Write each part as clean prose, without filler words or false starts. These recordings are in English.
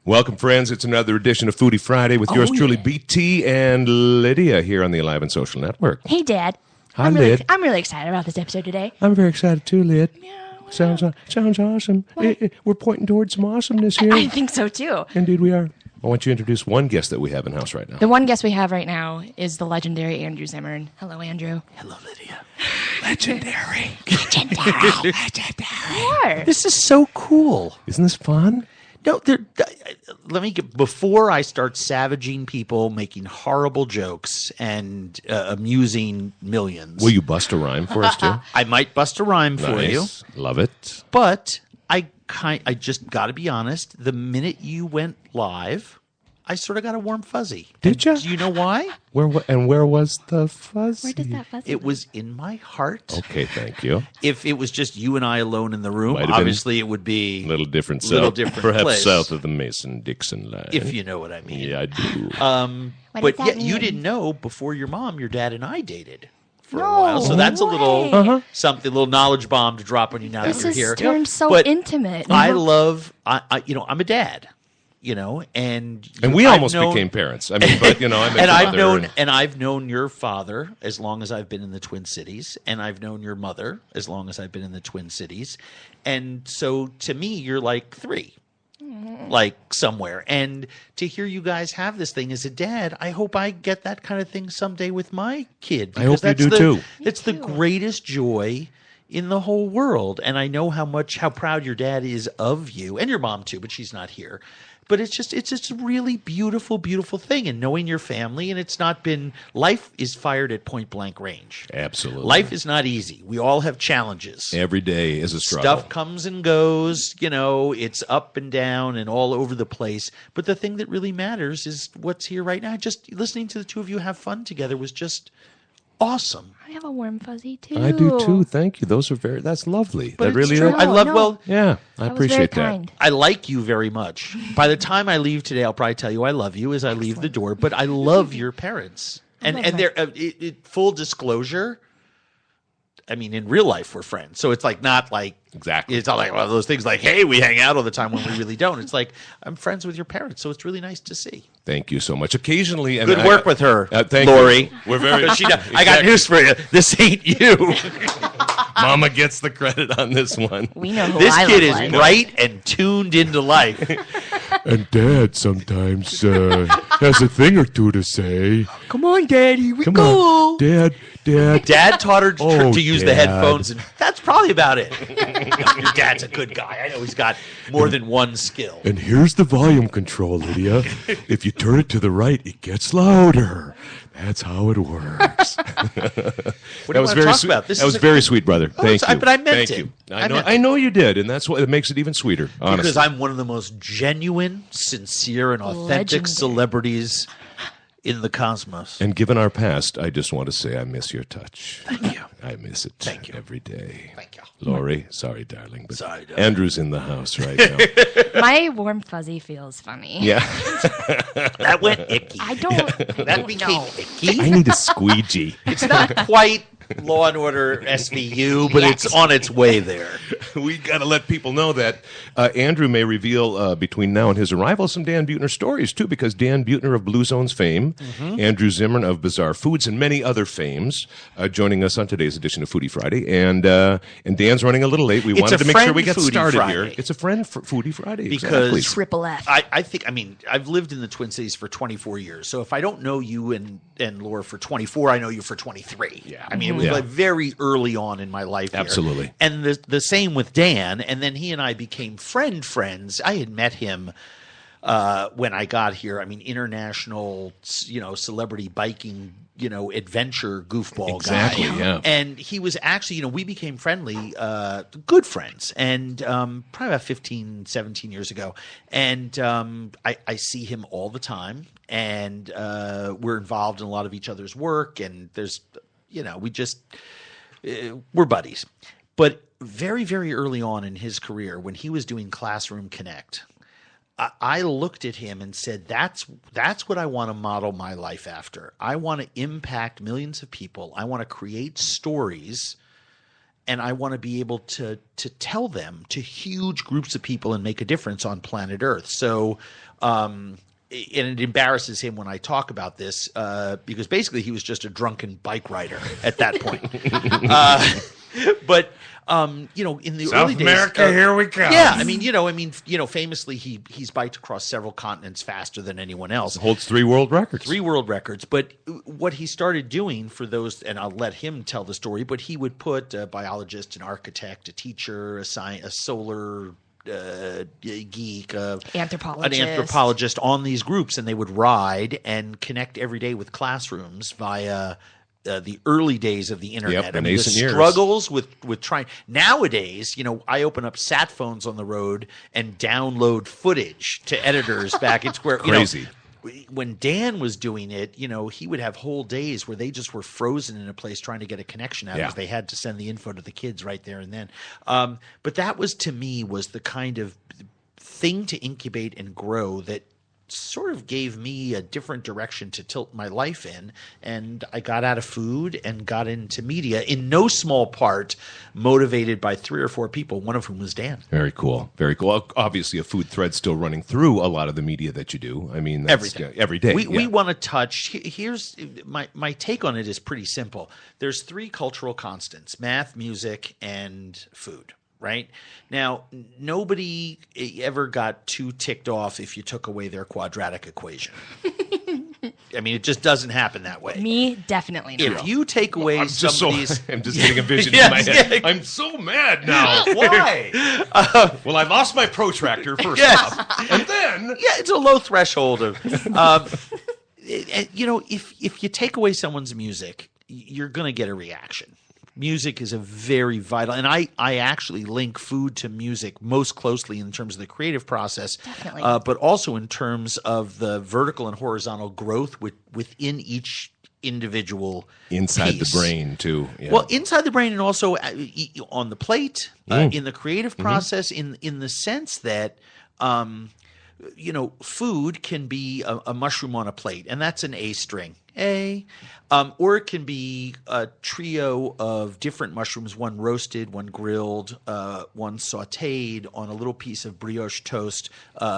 Welcome, friends. It's another edition of Foodie Friday with yours truly, BT and Lydia here on the Alive and Social Network. Hey, Dad. Hi, I'm Lyd. really excited about this episode today. I'm very excited too, Lyd. Yeah, well, Sounds awesome. We're pointing towards some awesomeness here. I think so, too. Indeed we are. I want you to introduce one guest that we have in house right now. The one guest we have right now is the legendary Andrew Zimmern. Hello, Andrew. Hello, Lydia. Legendary. Legendary. Sure. This is so cool. Isn't this fun? No, let me get before I start savaging people, making horrible jokes, and amusing millions. Will you bust a rhyme for us too? I might bust a rhyme for you, Nice. Love it. but I just got to be honest. The minute you went live, I sort of got a warm fuzzy. Did And ya? Do you know why? Where was the fuzz? Where does that fuzzy It was in my heart. Okay, thank you. If it was just you and I alone in the room, Might have been obviously it would be A little different south. Little different Perhaps place. south of the Mason-Dixon line. if you know what I mean. Yeah, I do. What But does that you mean? didn't know before your mom, your dad and I dated for a No while. So that's a little way. something, a little knowledge bomb to drop on you now This that you're has here. turned so But intimate. I love, I'm a dad, and we I've almost known- became parents. I mean, but I met And your I've mother known, and- and I've known your father as long as I've been in the Twin Cities, and I've known your mother as long as I've been in the Twin Cities, and so to me, you're like three. Like somewhere. And to hear you guys have this thing as a dad, I hope I get that kind of thing someday with my kid. I hope you do, the, too. It's the greatest joy in the whole world. And I know how proud your dad is of you, and your mom too, but she's not here. But it's just a really beautiful, beautiful thing. And knowing your family, and it's not been, life is fired at point blank range. Absolutely. Life is not easy. We all have challenges. Every day is a struggle. Stuff comes and goes, it's up and down and all over the place. But the thing that really matters is what's here right now. Just listening to the two of you have fun together was just awesome. I have a warm fuzzy, too. I do too. Thank you. That's lovely. But That it's really true. is. I love, No. well, Yeah, I That was very appreciate that. kind. I like you very much. By the time I leave today, I'll probably tell you I love you as I leave the door, but I love your parents. And love they're full disclosure, I mean, in real life, we're friends. So it's like not like Exactly. It's not like one of those things like, hey, we hang out all the time when we really don't. It's like I'm friends with your parents, so it's really nice to see. Thank you so much. Occasionally, and Good work with her, thank Lori. you. We're very. I got news for you. This ain't you. Mama gets the credit on this one. We know who This I kid look is like. bright and tuned into life. And Dad sometimes has a thing or two to say. Come on, Daddy, we Come on, Dad. Dad taught her Oh, to use the Dad. headphones, and that's probably about it. Your dad's a good guy. I know he's got more than one skill. And here's the volume control, Lydia. If you turn it to the right, it gets louder. That's how it works. What do you That was want to very talk sweet. about? This That is was very sweet, brother. Thank it's- you. but I meant Thank it. you. I I know. meant I know you did, and that's what it makes it even sweeter. Honestly, because I'm one of the most genuine, sincere, and authentic Legendary. celebrities in the cosmos. And given our past, I just want to say I miss your touch. Thank you. I miss it. Thank you. Every day. Thank you. Lori, sorry, darling, but Sorry, darling. Andrew's in the house right now. My warm fuzzy feels funny. Yeah, That went icky. I don't. That became icky. I need a squeegee. It's not quite Law and Order SVU, but it's on its way there. We got to let people know that Andrew may reveal between now and his arrival some Dan Buettner stories too, because Dan Buettner of Blue Zones fame, Andrew Zimmern of Bizarre Foods, and many other fames joining us on today's edition of Foodie Friday. And Dan's running a little late. We It's wanted a to make sure friend we got Foodie started Friday. here. It's a friend for Foodie Friday Because- exactly. Triple F. I think, I've lived in the Twin Cities for 24 years. So if I don't know you and Laura for 24, I know you for 23. Yeah. I mean, it was Yeah. like very early on in my life here. Absolutely. And the same with Dan. And then he and I became friends. I had met him when I got here. I mean, international, celebrity biking, adventure goofball Exactly, guy. yeah. And he was actually, we became friendly, good friends. And probably about 15, 17 years ago. And I see him all the time. And we're involved in a lot of each other's work. And there's, we're buddies. But very, very early on in his career, when he was doing Classroom Connect, I looked at him and said, that's what I want to model my life after. I want to impact millions of people. I want to create stories and I want to be able to tell them to huge groups of people and make a difference on planet Earth. So, and it embarrasses him when I talk about this because basically he was just a drunken bike rider at that point. But in the South early days, America, here we come. Yeah, famously he's biked across several continents faster than anyone else. Holds 3 world records. 3 world records. But what he started doing for those, and I'll let him tell the story, but he would put a biologist, an architect, a teacher, a solar geek, an anthropologist on these groups, and they would ride and connect every day with classrooms via the early days of the internet. Yep, I mean, the struggles with trying. Nowadays, I open up sat phones on the road and download footage to editors back in Square. Crazy. When Dan was doing it, he would have whole days where they just were frozen in a place trying to get a connection out because they had to send the info to the kids right there and then. But that was, to me, was the kind of thing to incubate and grow that sort of gave me a different direction to tilt my life in. And I got out of food and got into media, in no small part motivated by 3 or 4 people, one of whom was Dan. Very cool. Very cool. Obviously, a food thread still running through a lot of the media that you do. I mean, that's, everything. Every day. We want to touch. Here's my take on it is pretty simple. There's 3 cultural constants: math, music, and food. Right? Now, nobody ever got too ticked off if you took away their quadratic equation. I mean, it just doesn't happen that way. Me, definitely not. If you take away I'm somebody's... I'm just getting a vision in my head. I'm so mad now. Why? Well, I lost my protractor first Yes. off. And then... Yeah, it's a low threshold of... if you take away someone's music, you're going to get a reaction. Music is a very vital, and I actually link food to music most closely in terms of the creative process, Definitely. But also in terms of the vertical and horizontal growth within each individual Inside piece. the brain, too. Yeah. Well, inside the brain and also on the plate, in the creative process, in the sense that food can be a mushroom on a plate, and that's an A string. Or it can be a trio of different mushrooms, one roasted, one grilled, one sautéed on a little piece of brioche toast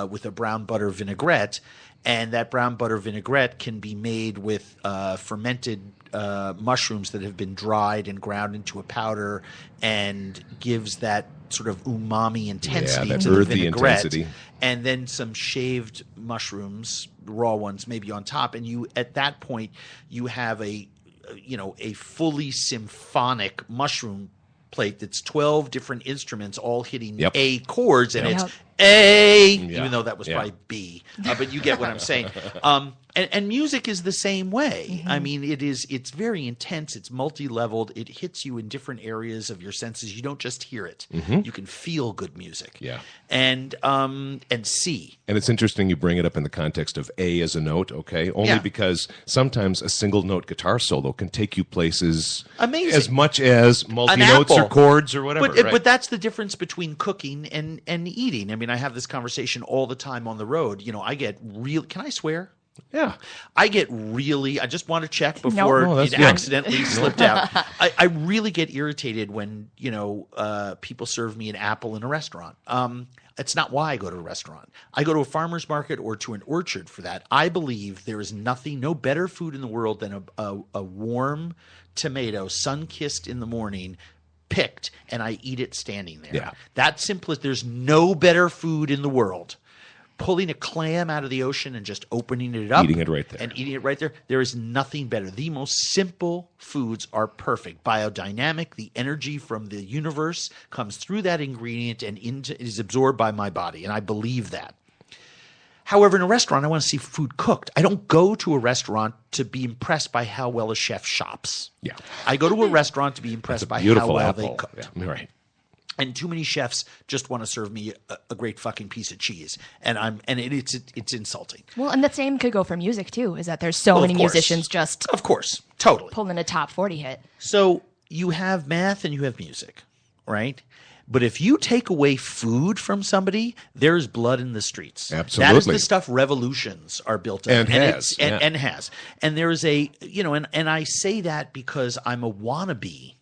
with a brown butter vinaigrette. And that brown butter vinaigrette can be made with fermented mushrooms that have been dried and ground into a powder and gives that sort of umami intensity that to the earthy vinaigrette. intensity. And then some shaved mushrooms, raw ones maybe on top. And you, at that point, you have a fully symphonic mushroom plate that's 12 different instruments all hitting A chords, and it's A, even though that was probably B. But you get what I'm saying. And music is the same way. Mm-hmm. I mean, it's very intense. It's multi-leveled. It hits you in different areas of your senses. You don't just hear it. Mm-hmm. You can feel good music. Yeah. And C. And it's interesting you bring it up in the context of A as a note, okay? Only because sometimes a single note guitar solo can take you places Amazing. as much as multi-notes or apple. chords or whatever. But, right? but that's the difference between cooking and eating. I mean, I have this conversation all the time on the road. I get real. Can I swear? Yeah. I get really. I just want to check before it accidentally slipped out. I really get irritated when people serve me an apple in a restaurant. It's not why I go to a restaurant. I go to a farmer's market or to an orchard for that. I believe there is no better food in the world than a warm tomato, sun-kissed in the morning, picked, and I eat it standing there. Yeah. That's simple. There's no better food in the world. Pulling a clam out of the ocean and just opening it up. Eating it right there. And eating it right there. There is nothing better. The most simple foods are perfect. Biodynamic, the energy from the universe comes through that ingredient and is absorbed by my body. And I believe that. However, in a restaurant, I want to see food cooked. I don't go to a restaurant to be impressed by how well a chef shops. Yeah. I go to a restaurant to be impressed by how Beautiful well apple. they cook. Yeah. Right. And too many chefs just want to serve me a great fucking piece of cheese, and it's insulting. Well, and the same could go for music too. Is that there's so many musicians just of course, totally pulling a top 40 hit. So you have math and you have music, right? But if you take away food from somebody, there's blood in the streets. Absolutely. That is the stuff revolutions are built on. And has. And has. And there is and I say that because I'm a wannabe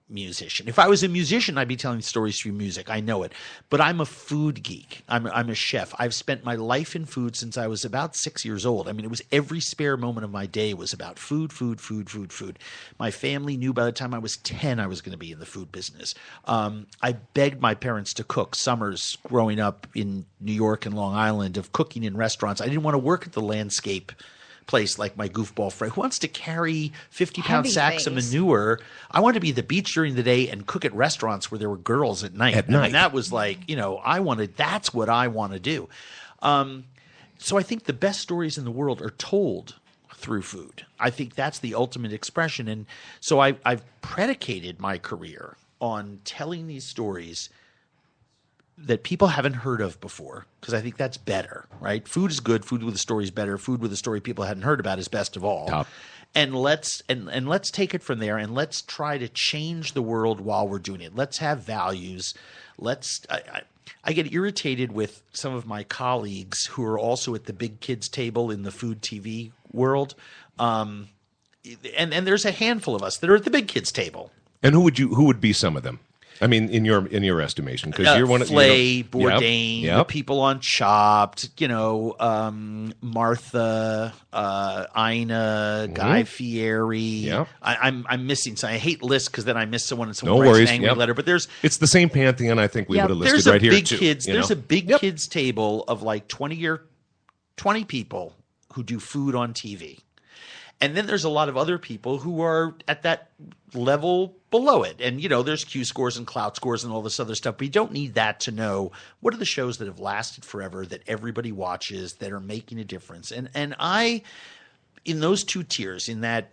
musician. If I was a musician, I'd be telling stories through music. I know it. But I'm a food geek. I'm a chef. I've spent my life in food since I was about 6 years old. I mean, it was every spare moment of my day was about food, food, food, food, food. My family knew by the time I was 10 I was going to be in the food business. I begged my parents to cook summers growing up in New York and Long Island of cooking in restaurants. I didn't want to work at the landscape place like my goofball friend who wants to carry 50-pound Heavy sacks of things. manure. I wanted to be at the beach during the day and cook at restaurants where there were girls at night. At I mean, night. that was like, that's what I want to do. So I think the best stories in the world are told through food. I think that's the ultimate expression. And so I've predicated my career on telling these stories that people haven't heard of before, because I think that's better, right? Food is good. Food with a story is better. Food with a story people hadn't heard about is best of all. Top. And let's take it from there, and let's try to change the world while we're doing it. Let's have values. I get irritated with some of my colleagues who are also at the big kids table in the food TV world, and there's a handful of us that are at the big kids table. And who would be some of them? I mean, in your estimation, because you're one of Flay, Bourdain, Yep. the people on Chopped, Martha, Ina, Guy Fieri. Yep. I'm missing. So I hate lists because then I miss someone and No someone writes worries. an angry Yep. letter. But there's It's the same pantheon. I think we Yep. would have listed there's a right here big too. kids. you There's know? a big Yep. kids table of like 20 people who do food on TV. And then there's a lot of other people who are at that level below it. And, there's Q scores and clout scores and all this other stuff. But you don't need that to know what are the shows that have lasted forever, that everybody watches, that are making a difference. And I, in those two tiers, in that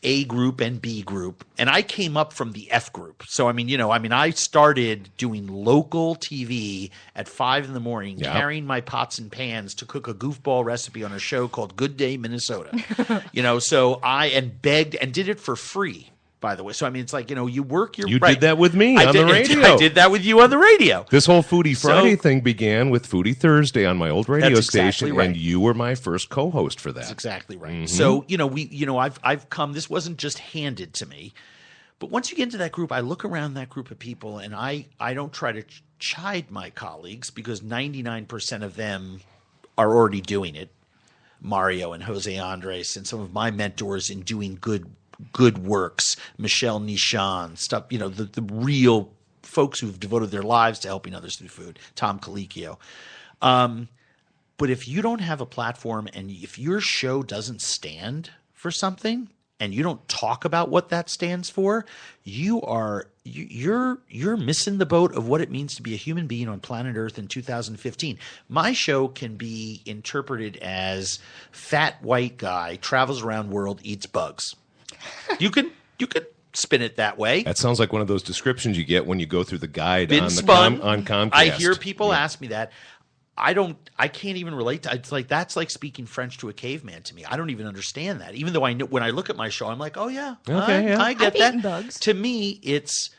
A group and B group, and I came up from the F group. So I started doing local TV at 5 in the morning, Yeah. carrying my pots and pans to cook a goofball recipe on a show called Good Day Minnesota. So I begged and did it for free. By the way, so it's like you work your. You right. did that with me I on did, the radio. I did that with you on the radio. This whole Foodie Friday So- thing began with Foodie Thursday on my old radio That's station, exactly right. and you were my first co-host for that. That's exactly right. Mm-hmm. So, I've come, this wasn't just handed to me, but once you get into that group, I look around that group of people and I don't try to chide my colleagues because 99% of them are already doing it. Mario and Jose Andres and some of my mentors in doing good works, Michelle Nishan, stuff, the real folks who've devoted their lives to helping others through food, Tom Colicchio. But if you don't have a platform and if your show doesn't stand for something and you don't talk about what that stands for, you're missing the boat of what it means to be a human being on planet Earth in 2015. My show can be interpreted as fat white guy travels around world, eats bugs. You could spin it that way. That sounds like one of those descriptions you get when you go through the guide Been on spun. on Comcast. I hear people ask me that. I can't even relate to. It's like that's like speaking French to a caveman to me. I don't even understand that. Even though I know when I look at my show, I'm like, oh yeah, Okay, yeah. I get I've that. eaten bugs. To me, it's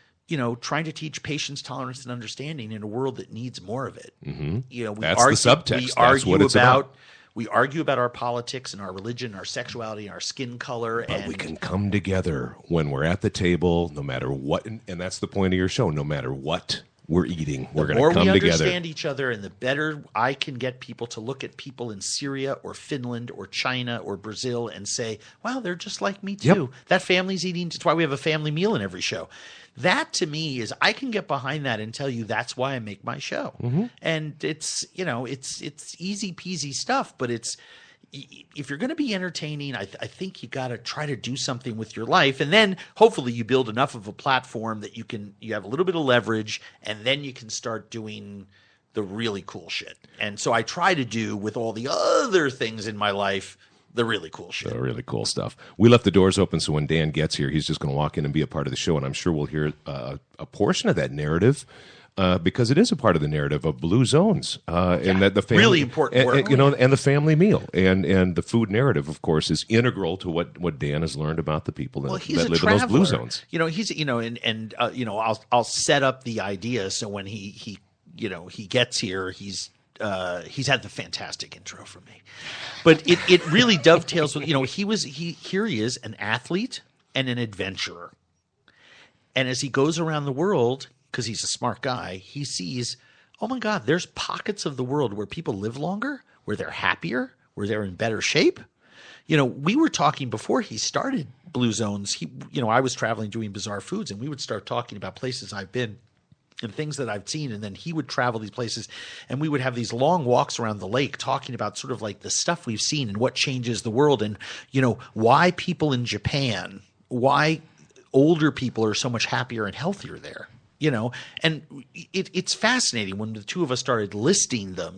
trying to teach patience, tolerance, and understanding in a world that needs more of it. Mm-hmm. We That's the subtext. We That's argue what it's about. We argue about our politics and our religion, our sexuality, and our skin color, and We can come together when we're at the table, no matter what, and that's the point of your show. No matter what we're eating, we're going the more to come we together. understand each other and the better I can get people to look at people in Syria or Finland or China or Brazil and say, wow, they're just like me too. Yep. That family's eating. It's why we have a family meal in every show. That to me is I can get behind that and tell you that's why I make my show. Mm-hmm. And it's easy peasy stuff, but if you're going to be entertaining, I think you got to try to do something with your life, and then hopefully you build enough of a platform that you have a little bit of leverage, and then you can start doing the really cool shit. And so I try to do with all the other things in my life the really cool shit. The really cool stuff. We left the doors open, so when Dan gets here, he's just going to walk in and be a part of the show, and I'm sure we'll hear a portion of that narrative. Because it is a part of the narrative of Blue Zones, and that the family, Really important work. and the family meal, and the food narrative, of course, is integral to what Dan has learned about the people that, He's that a live traveler. in those Blue Zones. I'll set up the idea so when he gets here, he's had the fantastic intro from me, but it really dovetails with here he is an athlete and an adventurer. And as he goes around the world, because he's a smart guy, he sees, oh my God, there's pockets of the world where people live longer, where they're happier, where they're in better shape. We were talking before he started Blue Zones. I was traveling doing Bizarre Foods, and we would start talking about places I've been and things that I've seen. And then he would travel these places, and we would have these long walks around the lake talking about sort of like the stuff we've seen and what changes the world, and, why people in Japan, why older people are so much happier and healthier there. And it's fascinating when the two of us started listing them.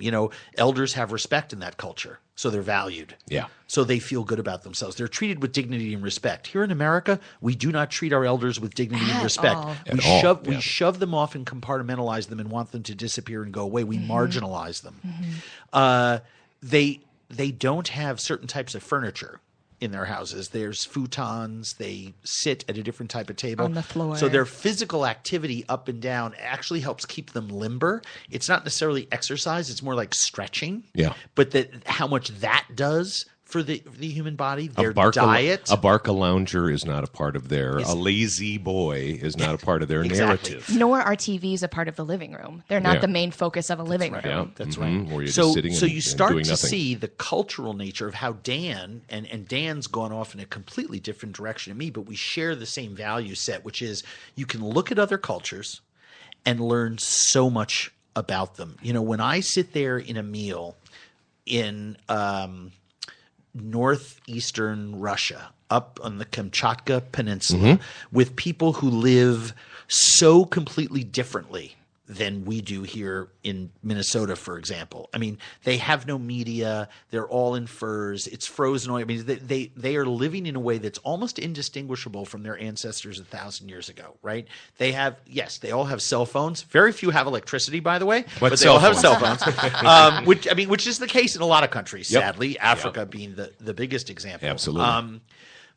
Elders have respect in that culture, so they're valued. Yeah. So they feel good about themselves. They're treated with dignity and respect. Here in America, we do not treat our elders with dignity and respect. We shove them off and compartmentalize them and want them to disappear and go away. We marginalize them. They don't have certain types of furniture in their houses. There's futons. They sit at a different type of table on the floor. So their physical activity up and down actually helps keep them limber. It's not necessarily exercise. It's more like stretching. Yeah. But how much that does for the human body, their diet. A Barca lounger is not a part of a lazy boy is not a part of their Exactly. narrative. Nor are TVs a part of the living room. They're not Yeah. the main focus of a living room. Yeah, That's right. right. Where you're So just sitting you and start doing to nothing. see the cultural nature of how Dan and Dan's gone off in a completely different direction than me, but we share the same value set, which is you can look at other cultures and learn so much about them. When I sit there in a meal in northeastern Russia, up on the Kamchatka Peninsula, with people who live so completely differently than we do here in Minnesota, for example. I mean, they have no media. They're all in furs. It's frozen. I mean, they are living in a way that's almost indistinguishable from their ancestors 1,000 years ago, right? They all have cell phones. Very few have electricity, by the way, but they all have cell phones. Which is the case in a lot of countries, Yep. sadly. Africa being the biggest example. Absolutely.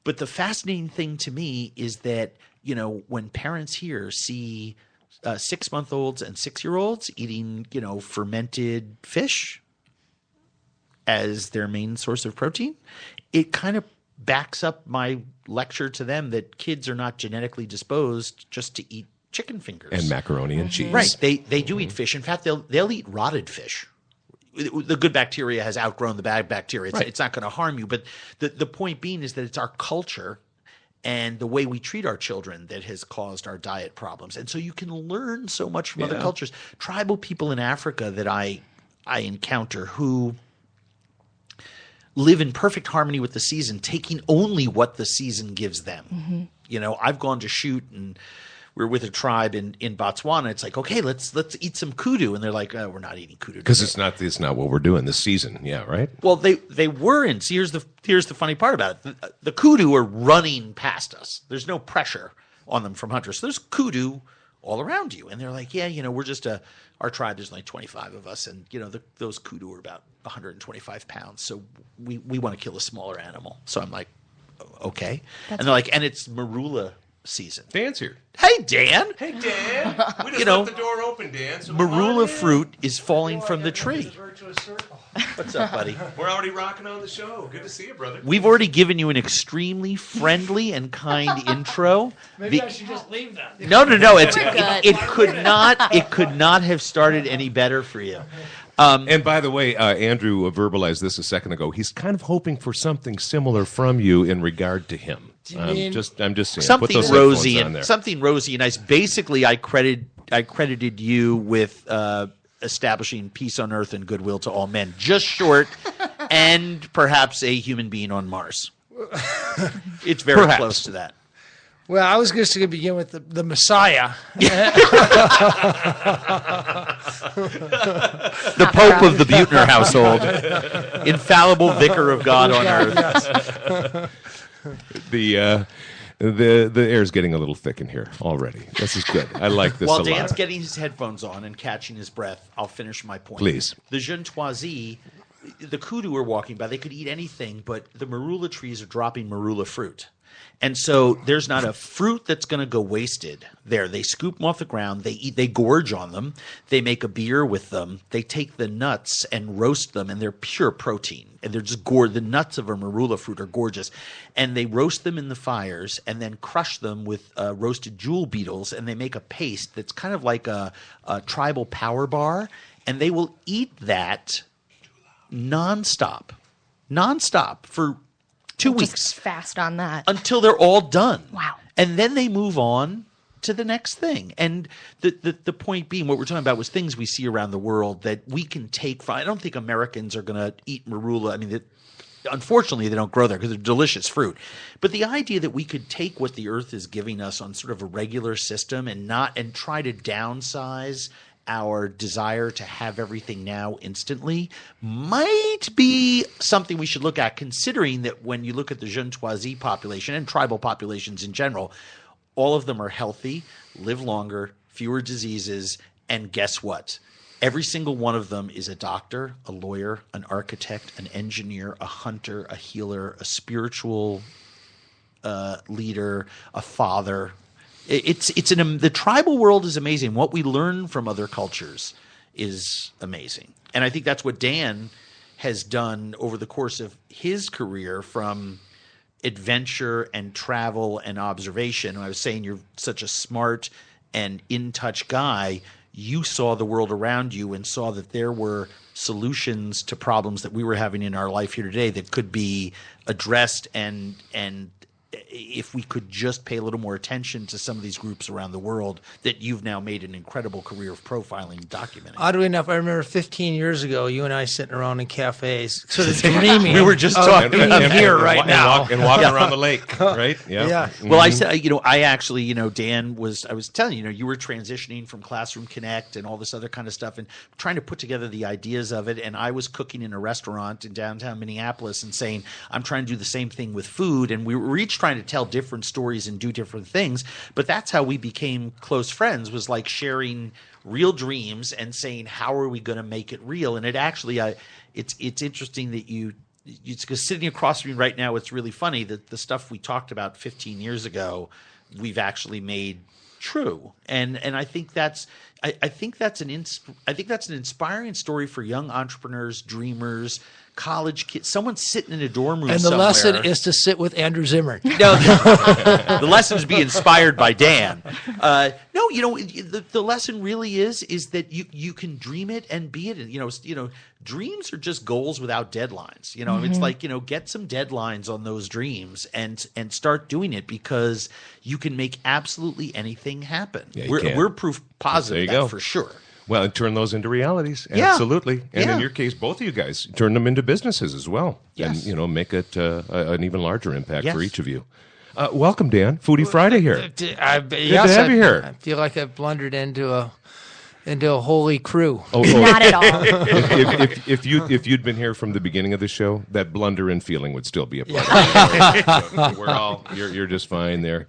But the fascinating thing to me is that, when parents here see 6-month-olds and 6-year-olds eating, fermented fish as their main source of protein, it kind of backs up my lecture to them that kids are not genetically disposed just to eat chicken fingers And macaroni and cheese. Right. They do eat fish. In fact, they'll eat rotted fish. The good bacteria has outgrown the bad bacteria. It's not going to harm you. But the point being is that it's our culture and the way we treat our children that has caused our diet problems. And so you can learn so much from other cultures. Tribal people in Africa that I encounter who live in perfect harmony with the season, taking only what the season gives them. I've gone to shoot, and we're with a tribe in Botswana. It's like, okay, let's eat some kudu, and they're like, we're not eating kudu Because it's not what we're doing this season. Yeah, right? Well, they weren't. See, here's the funny part about it. The kudu are running past us. There's no pressure on them from hunters. So there's kudu all around you, and they're like, we're just our tribe. There's like 25 of us, and those kudu are about 125 pounds. So we want to kill a smaller animal. So I'm like, okay, and they're like, and it's marula season. Dan's here. Hey, Dan. Hey, Dan. We just left the door open, Dan. So Marula fruit is falling from the tree. What's up, buddy? We're already rocking on the show. Good to see you, brother. We've already given you an extremely friendly and kind intro. Maybe I should just leave that. No. good. It could not have started any better for you. And by the way, Andrew verbalized this a second ago. He's kind of hoping for something similar from you in regard to him. I'm just saying. Put Something those rosy headphones on there. something rosy and nice. Basically, I credited you with establishing peace on earth and goodwill to all men. Just short, and perhaps a human being on Mars. It's very close to that. Well, I was just going to begin with the Messiah. The Pope of the Buettner household, infallible vicar of God on earth. The air's getting a little thick in here already. This is good. I like this a While lot. Dan's getting his headphones on and catching his breath, I'll finish my point. Please. The Jeune the kudu are walking by. They could eat anything, but the marula trees are dropping marula fruit. And so there's not a fruit that's going to go wasted there. They scoop them off the ground. They gorge on them. They make a beer with them. They take the nuts and roast them, and they're pure protein. And they're just the nuts of a marula fruit are gorgeous. And they roast them in the fires and then crush them with roasted jewel beetles, and they make a paste that's kind of like a tribal power bar. And they will eat that nonstop for 2 weeks. Just fast on that. Until they're all done. Wow. And then they move on to the next thing. And the point being, what we're talking about was things we see around the world that we can take from. I don't think Americans are going to eat marula. I mean, unfortunately, they don't grow there because they're delicious fruit. But the idea that we could take what the earth is giving us on sort of a regular system and try to downsize our desire to have everything now instantly might be something we should look at, considering that when you look at the Jeune population and tribal populations in general, all of them are healthy, live longer, fewer diseases, and guess what? Every single one of them is a doctor, a lawyer, an architect, an engineer, a hunter, a healer, a spiritual leader, a father. The tribal world is amazing. What we learn from other cultures is amazing. And I think that's what Dan has done over the course of his career, from adventure and travel and observation. I was saying you're such a smart and in-touch guy. You saw the world around you and saw that there were solutions to problems that we were having in our life here today that could be addressed, and if we could just pay a little more attention to some of these groups around the world that you've now made an incredible career of profiling and documenting. Oddly enough, I remember 15 years ago, you and I sitting around in cafes, sort of dreaming. We were just talking being here right now. And walking around the lake, right? Yeah. Well, I said, I actually, Dan I was telling you, you were transitioning from Classroom Connect and all this other kind of stuff and trying to put together the ideas of it. And I was cooking in a restaurant in downtown Minneapolis and saying, I'm trying to do the same thing with food. And we were each trying to tell different stories and do different things. But that's how we became close friends, was like sharing real dreams and saying, how are we going to make it real? And it actually, it's interesting that because sitting across from me right now, it's really funny that the stuff we talked about 15 years ago, we've actually made true. And I think that's an inspiring story for young entrepreneurs, dreamers, college kids, someone sitting in a dorm room and the somewhere. lesson is to sit with Andrew Zimmern. No, the lesson is be inspired by Dan. The lesson really is that you can dream it and be it. Dreams are just goals without deadlines. It's like, get some deadlines on those dreams and start doing it, because you can make absolutely anything happen. Yeah, we're proof positive of that for sure. Well, and turn those into realities. Yeah. Absolutely. And Yeah. in your case, both of you guys turn them into businesses as well. Yes. And, make it an even larger impact for Yes. each of you. Welcome, Dan. Foodie Friday here. Good to have you here. I feel like I've blundered into a holy crew. Not at all. If you'd been here from the beginning of the show, that blunder and feeling would still be a part of it. We're all you're just fine there.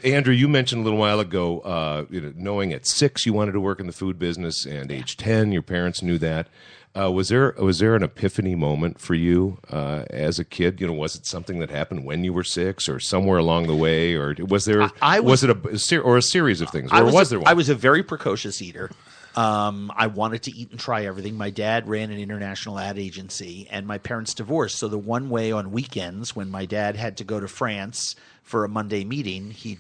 Andrew, you mentioned a little while ago, knowing at 6 you wanted to work in the food business, and age 10 your parents knew that. Was there an epiphany moment for you as a kid? Was it something that happened when you were 6, or somewhere along the way, or was there? Was it a series of things, or was there one? I was a very precocious eater. I wanted to eat and try everything. My dad ran an international ad agency, and my parents divorced. So the one way on weekends, when my dad had to go to France for a Monday meeting, he'd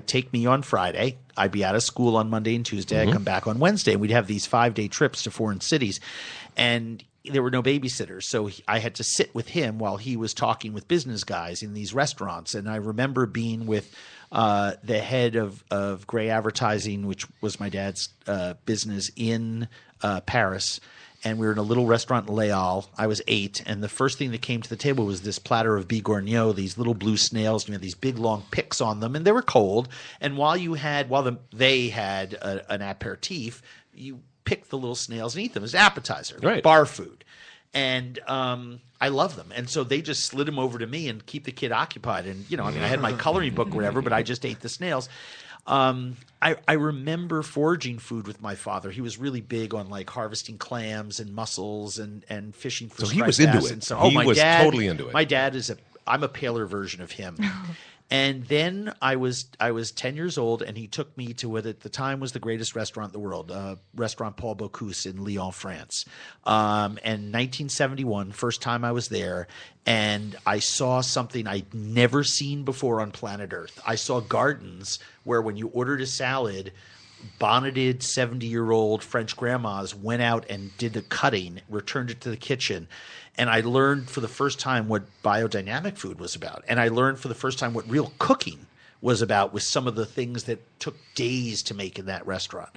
take me on Friday. I'd be out of school on Monday and Tuesday. I'd come back on Wednesday, and we'd have these 5-day trips to foreign cities. And there were no babysitters, so I had to sit with him while he was talking with business guys in these restaurants. And I remember being with the head of Gray Advertising, which was my dad's business in Paris. And we were in a little restaurant in Les Halles. I was 8, and the first thing that came to the table was this platter of bigorneau, these little blue snails. You had these big long picks on them, and they were cold. And they had an aperitif, you pick the little snails and eat them as appetizer, Right. Bar food. And I love them. And so they just slid them over to me and keep the kid occupied. And, I had my coloring book or whatever, but I just ate the snails. I remember foraging food with my father. He was really big on harvesting clams and mussels and fishing for So he was striped into bass. it. And so, He was totally into it. My dad is I'm a paler version of him. And then I was 10 years old, and he took me to what at the time was the greatest restaurant in the world, restaurant Paul Bocuse in Lyon, France. And 1971, first time I was there, and I saw something I'd never seen before on planet Earth. I saw gardens where when you ordered a salad, bonneted 70-year-old French grandmas went out and did the cutting, returned it to the kitchen. And I learned for the first time what biodynamic food was about. And I learned for the first time what real cooking was about with some of the things that took days to make in that restaurant.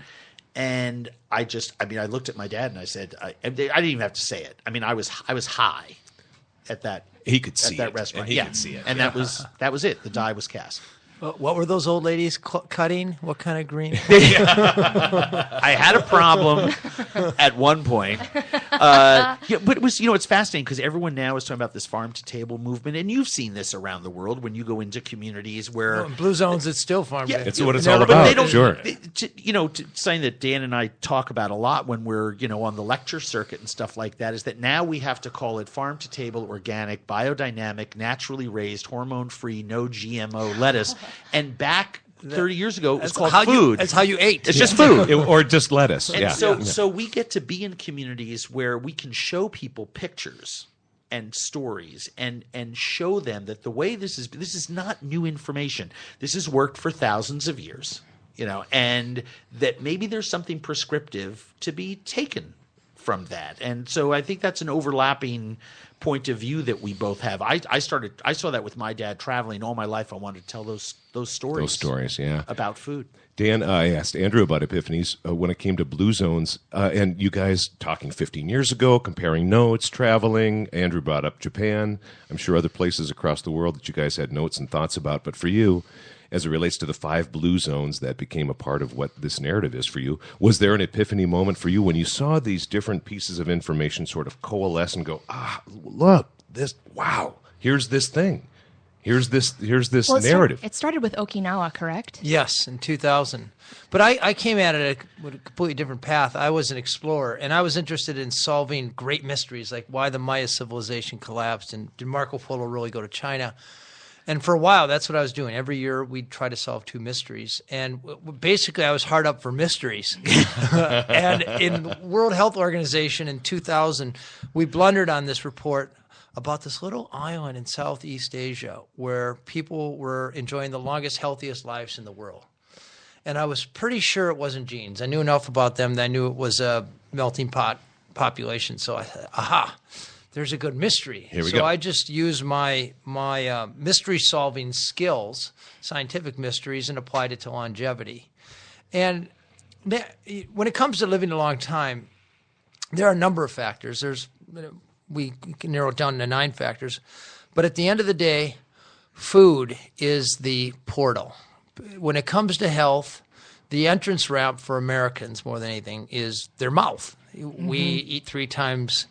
And I looked at my dad and I said, I didn't even have to say it. I mean, I was high at that. He could see that it, restaurant. and he could see it. And that was it. The die was cast. What were those old ladies cutting? What kind of green? I had a problem at one point. But it was, it's fascinating because everyone now is talking about this farm to table movement, and you've seen this around the world when you go into communities where In Blue Zones, it's still farm. Yeah, to It's what it's No, all but about. they don't, Sure. Something that Dan and I talk about a lot when we're, on the lecture circuit and stuff like that is that now we have to call it farm to table, organic, biodynamic, naturally raised, hormone free, no GMO lettuce. And back 30 years ago, it was called food. That's how you ate. It's just food. Or just lettuce. And yeah. so we get to be in communities where we can show people pictures and stories and show them that the way this is not new information. This has worked for thousands of years, and that maybe there's something prescriptive to be taken from that. And so I think that's an overlapping point of view that we both have. I saw that with my dad traveling all my life. I wanted to tell those stories. Those stories, yeah. About food. Dan, I asked Andrew about Epiphanies when it came to Blue Zones, and you guys talking 15 years ago, comparing notes, traveling. Andrew brought up Japan. I'm sure other places across the world that you guys had notes and thoughts about. But for you, as it relates to the 5 Blue Zones that became a part of what this narrative is for you, was there an epiphany moment for you when you saw these different pieces of information sort of coalesce and go, look, here's this thing. Here's this narrative. It started with Okinawa, correct? Yes, in 2000. But I came at it with a completely different path. I was an explorer, and I was interested in solving great mysteries, like why the Maya civilization collapsed, and did Marco Polo really go to China? And for a while, that's what I was doing. Every year, we'd try to solve 2 mysteries. And basically, I was hard up for mysteries. And in World Health Organization in 2000, we blundered on this report about this little island in Southeast Asia where people were enjoying the longest, healthiest lives in the world. And I was pretty sure it wasn't genes. I knew enough about them that I knew it was a melting pot population. So I thought, aha, there's a good mystery. Here we so go. I just used my mystery-solving skills, scientific mysteries, and applied it to longevity. And when it comes to living a long time, there are a number of factors. We can narrow it down to 9 factors. But at the end of the day, food is the portal. When it comes to health, the entrance ramp for Americans more than anything is their mouth. Mm-hmm. We eat 3 times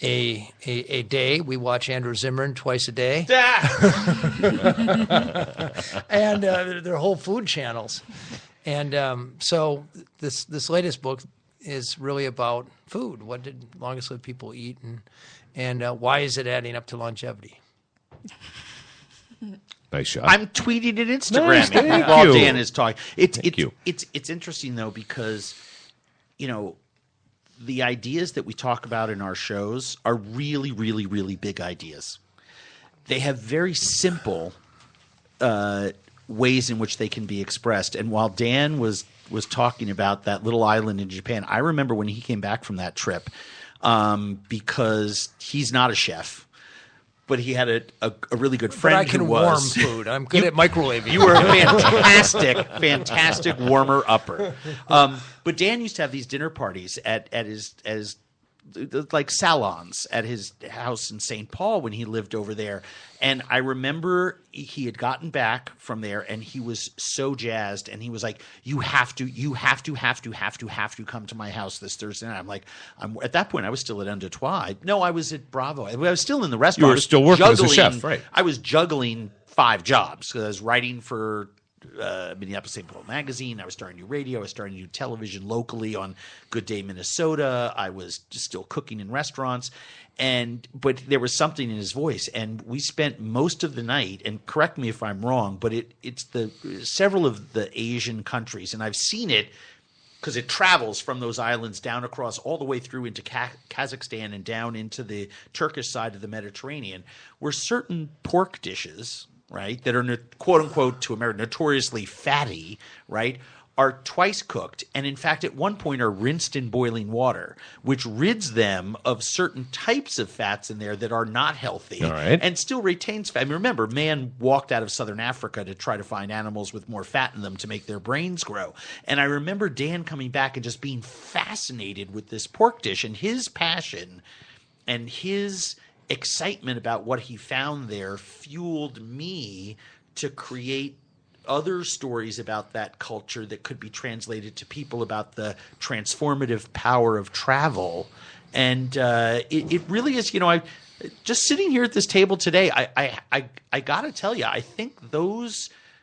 a day. We watch Andrew Zimmern twice a day. And they're whole food channels. And so this latest book is really about food. What did longest lived people eat, and why is it adding up to longevity? Nice shot. I'm tweeting and Nice, Instagramming thank while you. Dan is talking. Thank you. It's interesting though because the ideas that we talk about in our shows are really, really, really big ideas. They have very simple ways in which they can be expressed. And while Dan was talking about that little island in Japan, I remember when he came back from that trip because he's not a chef. But he had a really good friend But I can who was. warm food. I'm good at microwaving. You were a fantastic warmer upper. But Dan used to have these dinner parties at his like salons at his house in St. Paul when he lived over there. And I remember he had gotten back from there and he was so jazzed and he was like, you have to come to my house this Thursday night. I'm like, at that point I was still at Un Deux Trois. No, I was at Bravo. I was still in the restaurant. You were still working as a chef, right? I was juggling 5 jobs. I was writing for Minneapolis St. Paul Magazine. I was starting to do radio. I was starting to do television locally on Good Day Minnesota. I was just still cooking in restaurants. But there was something in his voice, and we spent most of the night. And correct me if I'm wrong, but it's several of the Asian countries, and I've seen it because it travels from those islands down across all the way through into Kazakhstan and down into the Turkish side of the Mediterranean, where certain pork dishes, right, that are quote unquote to America notoriously fatty, right, are twice cooked, and in fact at one point are rinsed in boiling water, which rids them of certain types of fats in there that are not healthy, All right. and still retains fat. I mean, remember, man walked out of southern Africa to try to find animals with more fat in them to make their brains grow. And I remember Dan coming back and just being fascinated with this pork dish, and his passion and his excitement about what he found there fueled me to create other stories about that culture that could be translated to people about the transformative power of travel. And it really is, I just sitting here at this table today, I got to tell you, I think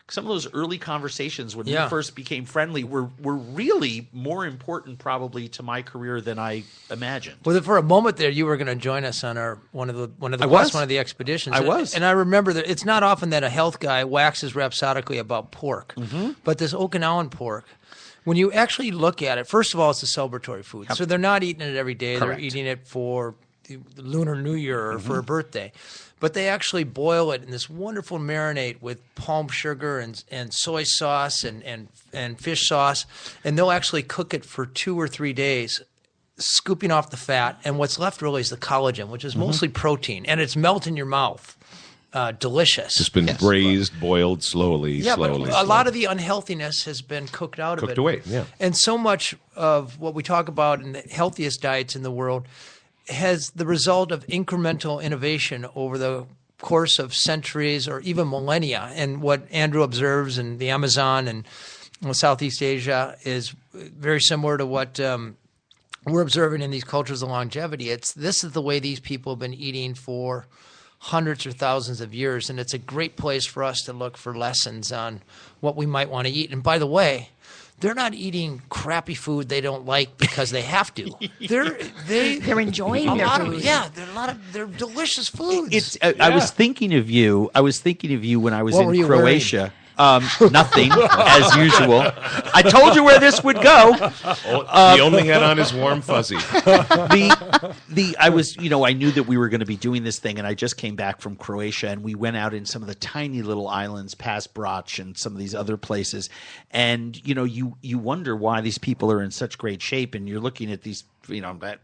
some of those early conversations when we first became friendly were really more important probably to my career than I imagined. Well, for a moment there, you were going to join us on one of the expeditions. I was, and I remember that it's not often that a health guy waxes rhapsodically about pork, but this Okinawan pork, when you actually look at it, first of all, it's a celebratory food, so they're not eating it every day. Correct. They're eating it for the Lunar New Year or for a birthday. But they actually boil it in this wonderful marinade with palm sugar and soy sauce and fish sauce, and they'll actually cook it for 2 or 3 days, scooping off the fat, and what's left really is the collagen, which is mostly protein, and it's melt in your mouth. Delicious. It's been braised, boiled slowly. But a lot of the unhealthiness has been cooked out of it. Cooked away, yeah. And so much of what we talk about in the healthiest diets in the world has the result of incremental innovation over the course of centuries or even millennia. And what Andrew observes in the Amazon and Southeast Asia is very similar to what we're observing in these cultures of longevity. This is the way these people have been eating for hundreds or thousands of years, and it's a great place for us to look for lessons on what we might want to eat. And by the way, they're not eating crappy food they don't like because they have to. They're enjoying their food. They're delicious foods. I was thinking of you. When I was What were in you Croatia. Nothing, as usual. I told you where this would go. He only had on his warm fuzzy. I knew that we were going to be doing this thing, and I just came back from Croatia, and we went out in some of the tiny little islands past Brač and some of these other places. And, you wonder why these people are in such great shape, and you're looking at these, that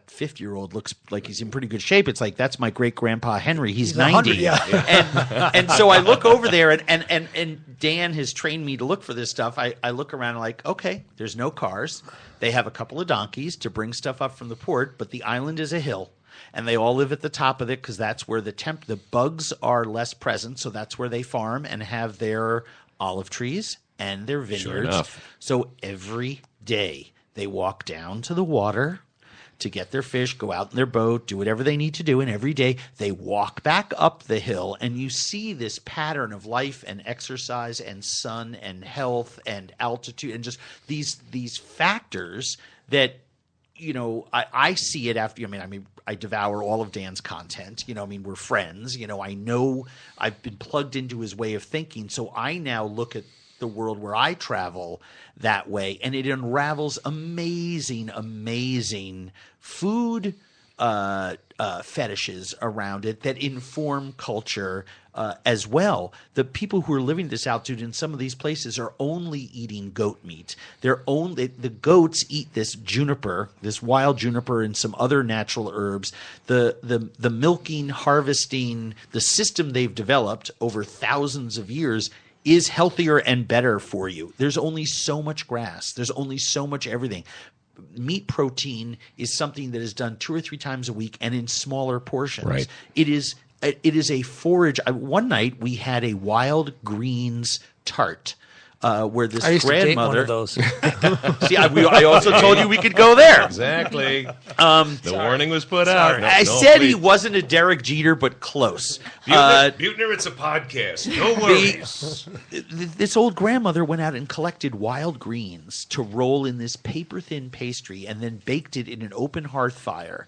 50-year-old looks like he's in pretty good shape. It's like, that's my great-grandpa Henry. He's 90. And so I look over there, and Dan has trained me to look for this stuff. I look around and like, okay, there's no cars. They have a couple of donkeys to bring stuff up from the port, but the island is a hill. And they all live at the top of it because that's where the bugs are less present. So that's where they farm and have their olive trees and their vineyards. Sure enough. So every day they walk down to the water to get their fish, go out in their boat, do whatever they need to do. And every day they walk back up the hill, and you see this pattern of life and exercise and sun and health and altitude and just these factors that, I see it after. I devour all of Dan's content. We're friends. I know I've been plugged into his way of thinking. So I now look at the world where I travel that way, and it unravels amazing food fetishes around it that inform culture as well. The people who are living this altitude in some of these places are only eating goat meat. The goats eat this juniper, this wild juniper, and some other natural herbs. The milking, harvesting, the system they've developed over thousands of years is healthier and better for you. There's only so much grass. There's only so much everything. Meat protein is something that is done 2 or 3 times a week and in smaller portions. Right. It is a forage. One night we had a wild greens tart. Where this I used grandmother, to date one of those. See, I also told you we could go there. Exactly. The warning was put out. I said he wasn't a Derek Jeter, but close. Buettner, it's a podcast. No worries. This old grandmother went out and collected wild greens to roll in this paper-thin pastry and then baked it in an open hearth fire.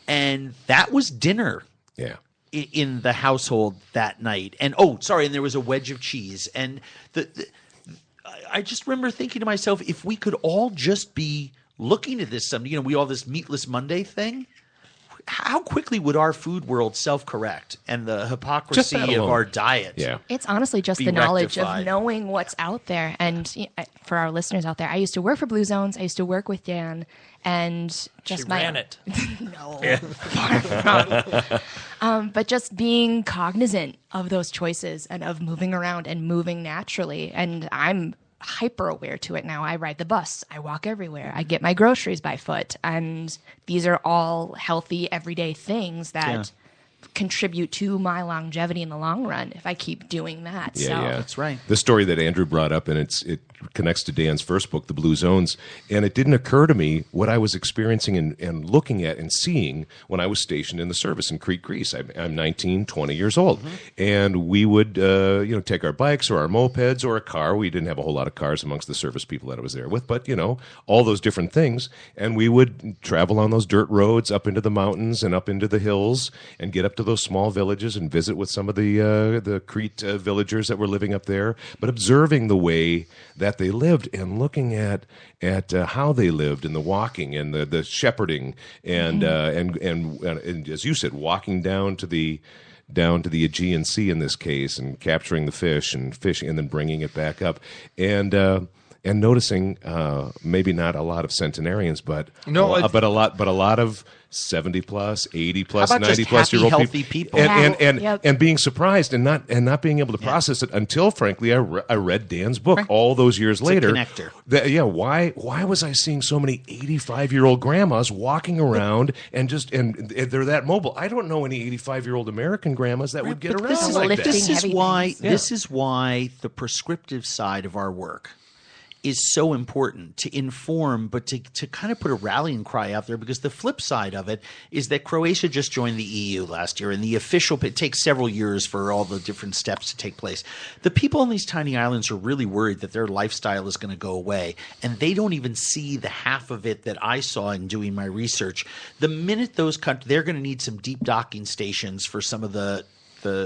And that was dinner Yeah. in the household that night. And and there was a wedge of cheese. And I just remember thinking to myself, if we could all just be looking at this, we all this Meatless Monday thing, how quickly would our food world self-correct and the hypocrisy that of alone. our diet? Yeah. It's honestly just Be the knowledge rectified. of knowing what's out there. And for our listeners out there, I used to work for Blue Zones. I used to work with Dan, and just She ran it. No, far from. But just being cognizant of those choices and of moving around and moving naturally. And I'm hyper aware to it now. I ride the bus. I walk everywhere. I get my groceries by foot. And these are all healthy, everyday things that contribute to my longevity in the long run if I keep doing that. Yeah, so. yeah. That's right. The story that Andrew brought up, and it connects to Dan's first book, The Blue Zones, and it didn't occur to me what I was experiencing and looking at and seeing when I was stationed in the service in Crete, Greece. I'm 19, 20 years old, and we would take our bikes or our mopeds or a car. We didn't have a whole lot of cars amongst the service people that I was there with, but all those different things, and we would travel on those dirt roads up into the mountains and up into the hills and get up to those small villages and visit with some of the Crete villagers that were living up there, but observing the way that they lived and looking at how they lived and the walking and the shepherding and as you said, walking down to the Aegean Sea in this case and capturing the fish and fishing and then bringing it back up and noticing maybe not a lot of centenarians, but a lot of 70 plus, 80 plus, How about 90 just plus happy, year old healthy people? and being surprised and not being able to process it until frankly I read Dan's book all those years later. Connector. Why was I seeing so many 85-year-old grandmas walking around and they're that mobile? I don't know any 85-year-old American grandmas that would get But around this is, like lifting that. this is heavy why things. this is why the prescriptive side of our work is so important to inform, but to kind of put a rallying cry out there, because the flip side of it is that Croatia just joined the EU last year, and it takes several years for all the different steps to take place. The people on these tiny islands are really worried that their lifestyle is going to go away, and they don't even see the half of it that I saw in doing my research. The minute those countries, they're going to need some deep docking stations for some of the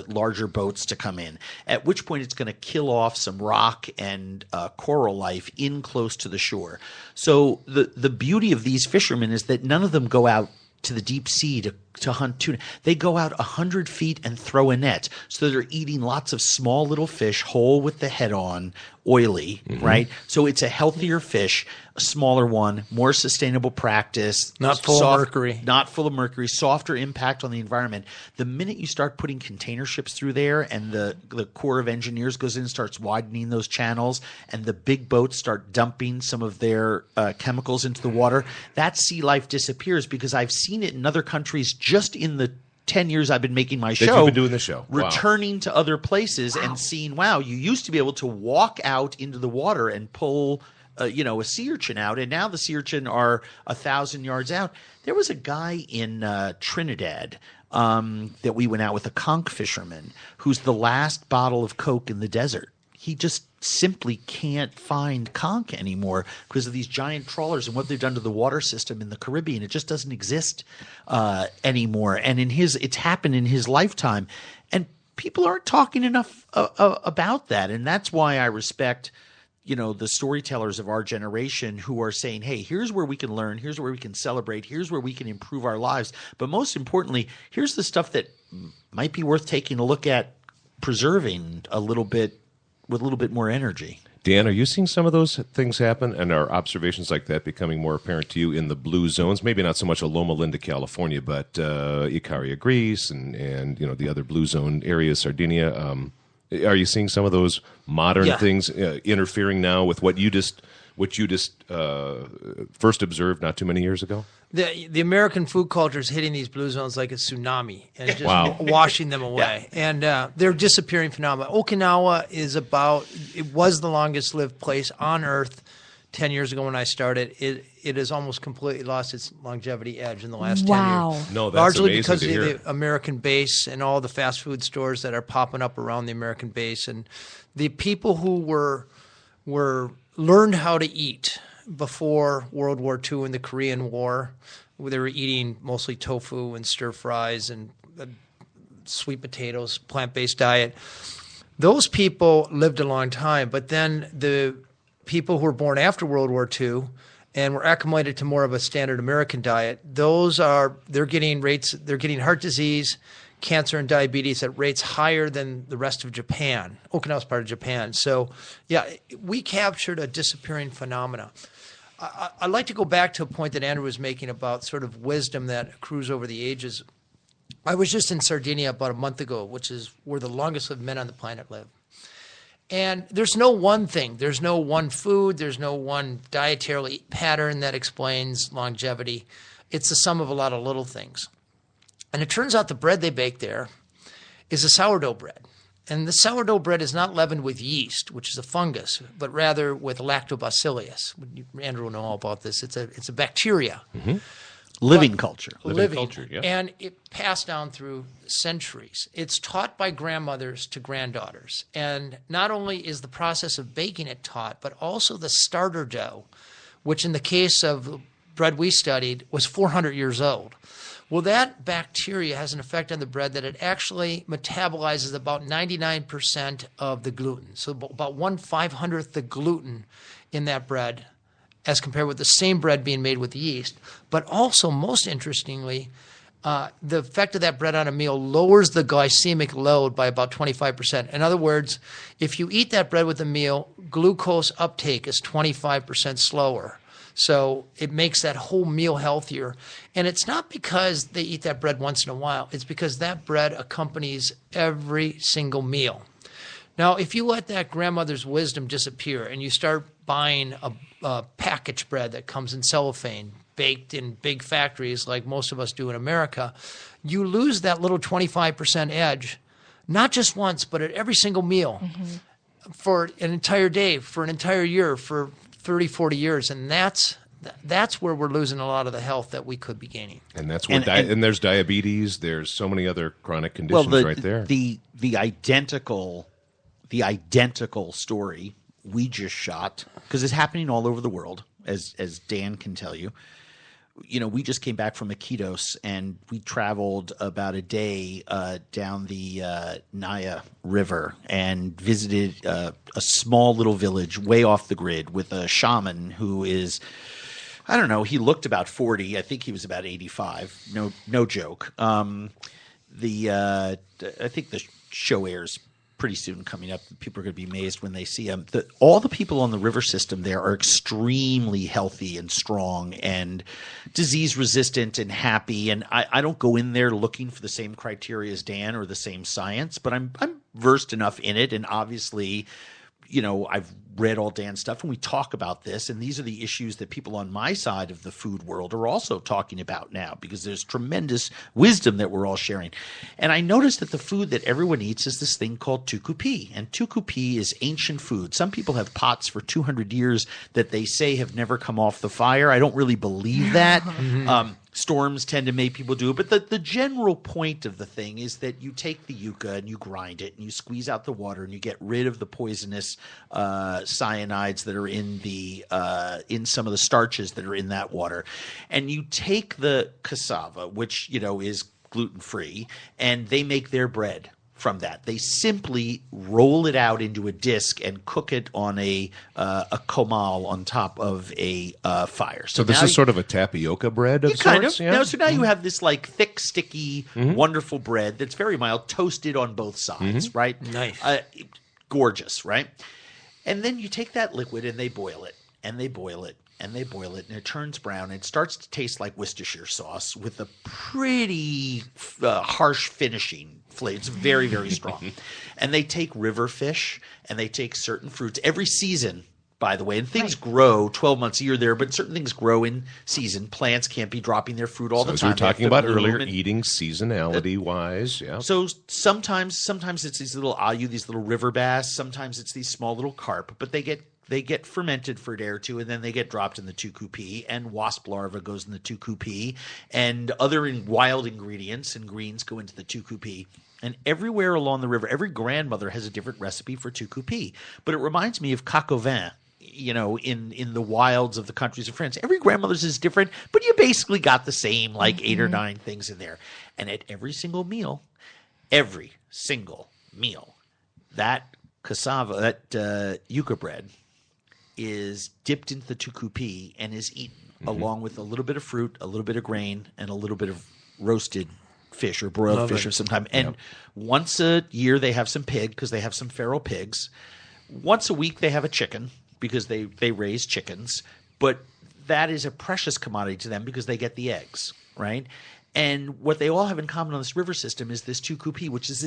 larger boats to come in, at which point it's going to kill off some rock and coral life in close to the shore. So the beauty of these fishermen is that none of them go out to the deep sea to hunt tuna. They go out 100 feet and throw a net. So they're eating lots of small little fish, whole with the head on, oily, right? So it's a healthier fish, a smaller one, more sustainable practice. Not full of mercury. Not full of mercury, softer impact on the environment. The minute you start putting container ships through there and the Corps of Engineers goes in and starts widening those channels and the big boats start dumping some of their chemicals into the water, that sea life disappears, because I've seen it in other countries just in the 10 years I've been making my show. you've been doing the show. Wow. Returning to other places and seeing, wow, you used to be able to walk out into the water and pull a sea urchin out, and now the sea urchin are 1,000 yards out. There was a guy in Trinidad that we went out with, a conch fisherman, who's the last bottle of Coke in the desert. He just simply can't find conch anymore because of these giant trawlers and what they've done to the water system in the Caribbean. It just doesn't exist anymore. And it's happened in his lifetime. And people aren't talking enough about that. And that's why I respect the storytellers of our generation who are saying, hey, here's where we can learn, here's where we can celebrate, here's where we can improve our lives. But most importantly, here's the stuff that might be worth taking a look at preserving a little bit with a little bit more energy. Dan, are you seeing some of those things happen, and are observations like that becoming more apparent to you in the blue zones? Maybe not so much Loma Linda, California, but Icaria, Greece, and the other blue zone areas, Sardinia. Are you seeing some of those modern things interfering now with what you just first observed not too many years ago? The American food culture is hitting these blue zones like a tsunami and just washing them away. Yeah. And they're disappearing phenomena. Okinawa it was the longest lived place on Earth 10 years ago when I started. It has almost completely lost its longevity edge in the last 10 years. No, that's largely amazing because to of hear. the American base and all the fast food stores that are popping up around the American base. And the people who were learned how to eat before World War II and the Korean War where they were eating mostly tofu and stir fries and sweet potatoes, plant-based diet. Those people lived a long time, but then the people who were born after World War II and were acclimated to more of a standard American diet, they're getting heart disease, cancer, and diabetes at rates higher than the rest of Japan. Okinawa's part of Japan. So, yeah, we captured a disappearing phenomena. I'd like to go back to a point that Andrew was making about sort of wisdom that accrues over the ages. I was just in Sardinia about a month ago, which is where the longest lived men on the planet live. And there's no one thing. There's no one food. There's no one dietary pattern that explains longevity. It's the sum of a lot of little things. And it turns out the bread they bake there is a sourdough bread. And the sourdough bread is not leavened with yeast, which is a fungus, but rather with lactobacillus. Andrew will know all about this. It's a bacteria. Mm-hmm. Living culture. Living culture, yeah. And it passed down through centuries. It's taught by grandmothers to granddaughters. And not only is the process of baking it taught, but also the starter dough, which in the case of bread we studied was 400 years old. Well, that bacteria has an effect on the bread that it actually metabolizes about 99% of the gluten. So about 1/500th the gluten in that bread as compared with the same bread being made with yeast. But also, most interestingly, the effect of that bread on a meal lowers the glycemic load by about 25%. In other words, if you eat that bread with a meal, glucose uptake is 25% slower. So it makes that whole meal healthier. And it's not because they eat that bread once in a while. It's because that bread accompanies every single meal. Now, if you let that grandmother's wisdom disappear and you start buying a packaged bread that comes in cellophane, baked in big factories like most of us do in America, you lose that little 25% edge, not just once, but at every single meal for an entire day, for an entire year, for 30, 40 years. And that's where we're losing a lot of the health that we could be gaining. And that's where and there's diabetes. There's so many other chronic conditions right there. The identical story we just shot, because it's happening all over the world, as Dan can tell you. You know, we just came back from Iquitos, and we traveled about a day down the Naya River and visited a small little village way off the grid with a shaman who is, I don't know, he looked about 40. I think he was about 85. No joke. I think the show airs pretty soon coming up. People are going to be amazed when they see him. All the people on the river system there are extremely healthy and strong and disease resistant and happy. And I don't go in there looking for the same criteria as Dan or the same science, but I'm versed enough in it. And obviously, you know, I've read all Dan's stuff, and we talk about this, and these are the issues that people on my side of the food world are also talking about now, because there's tremendous wisdom that we're all sharing. And I noticed that the food that everyone eats is this thing called tucupi, and tucupi is ancient food. Some people have pots for 200 years that they say have never come off the fire. I don't really believe that. Storms tend to make people do it. But the general point of the thing is that you take the yucca and you grind it and you squeeze out the water and you get rid of the poisonous cyanides that are in some of the starches that are in that water. And you take the cassava, which, you know, is gluten-free, and they make their bread from that. They simply roll it out into a disc and cook it on a comal on top of a fire. So this is sort of a tapioca bread of sorts? Yeah? So now you have this like thick, sticky, wonderful bread that's very mild, toasted on both sides, right? Nice. Gorgeous, right? And then you take that liquid and they boil it, and they boil it, and they boil it, and it turns brown. It starts to taste like Worcestershire sauce with a pretty harsh finishing flavor. It's very, very strong. And they take river fish, and they take certain fruits every season, by the way. And things grow 12 months a year there, but certain things grow in season. Plants can't be dropping their fruit all the As time. we were talking about earlier, eating seasonality-wise, yeah. So sometimes it's these little ayu, these little river bass. Sometimes it's these small little carp, but they get fermented for a day or two, and then they get dropped in the tucupi, and wasp larva goes in the tucupi, and other wild ingredients and greens go into the tucupi. And everywhere along the river, every grandmother has a different recipe for tucupi. But it reminds me of coq au vin in the wilds of the countries of France. Every grandmother's is different, but you basically got the same, like 8 or 9 things in there. And at every single meal, that cassava, that yucca bread is dipped into the tucupi and is eaten along with a little bit of fruit, a little bit of grain, and a little bit of roasted fish or broiled fish of some time. And once a year they have some pig because they have some feral pigs. Once a week they have a chicken because they raise chickens. But that is a precious commodity to them because they get the eggs, right? And what they all have in common on this river system is this tucupi, which is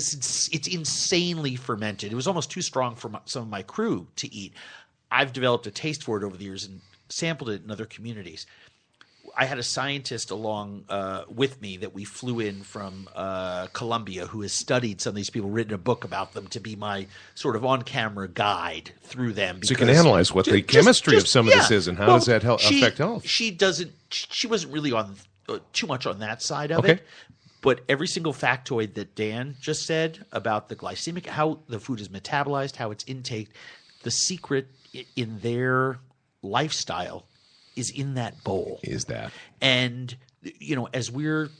it's insanely fermented. It was almost too strong for some of my crew to eat. I've developed a taste for it over the years and sampled it in other communities. I had a scientist along with me that we flew in from Colombia who has studied some of these people, written a book about them to be my sort of on-camera guide through them. So you can analyze what the chemistry of some of this is and how does that affect health? She wasn't really on too much on that side of it. But every single factoid that Dan just said about the glycemic, how the food is metabolized, how it's intaked, the secret in their lifestyle is in that bowl. Is that. And, as we're,